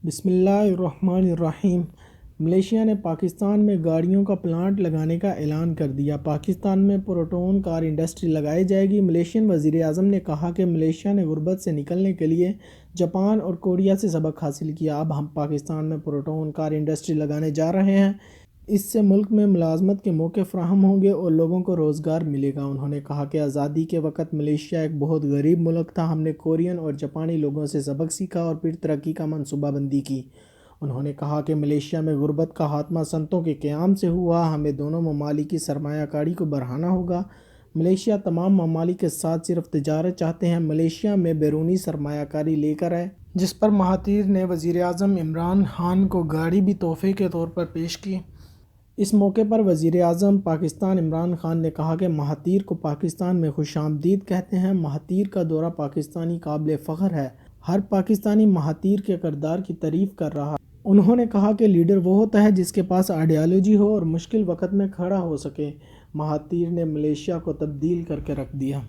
بسم اللہ الرحمن الرحیم۔ ملیشیا نے پاکستان میں گاڑیوں کا پلانٹ لگانے کا اعلان کر دیا۔ پاکستان میں پروٹون کار انڈسٹری لگائی جائے گی۔ ملیشین وزیر اعظم نے کہا کہ ملیشیا نے غربت سے نکلنے کے لیے جاپان اور کوریا سے سبق حاصل کیا۔ اب ہم پاکستان میں پروٹون کار انڈسٹری لگانے جا رہے ہیں۔ اس سے ملک میں ملازمت کے موقع فراہم ہوں گے اور لوگوں کو روزگار ملے گا۔ انہوں نے کہا کہ آزادی کے وقت ملیشیا ایک بہت غریب ملک تھا۔ ہم نے کورین اور جاپانی لوگوں سے سبق سیکھا اور پھر ترقی کا منصوبہ بندی کی۔ انہوں نے کہا کہ ملیشیا میں غربت کا خاتمہ صنعتوں کے قیام سے ہوا۔ ہمیں دونوں ممالک کی سرمایہ کاری کو بڑھانا ہوگا۔ ملیشیا تمام ممالک کے ساتھ صرف تجارت چاہتے ہیں۔ ملیشیا میں بیرونی سرمایہ کاری لے کر آئے، جس پر مہاتیر نے وزیر اعظم عمران خان کو گاڑی بھی تحفے کے طور پر پیش کی۔ اس موقع پر وزیر اعظم پاکستان عمران خان نے کہا کہ مہاتیر کو پاکستان میں خوش آمدید کہتے ہیں۔ مہاتیر کا دورہ پاکستانی قابل فخر ہے۔ ہر پاکستانی مہاتیر کے کردار کی تعریف کر رہا ہے۔ انہوں نے کہا کہ لیڈر وہ ہوتا ہے جس کے پاس آئیڈیالوجی ہو اور مشکل وقت میں کھڑا ہو سکے۔ مہاتیر نے ملیشیا کو تبدیل کر کے رکھ دیا۔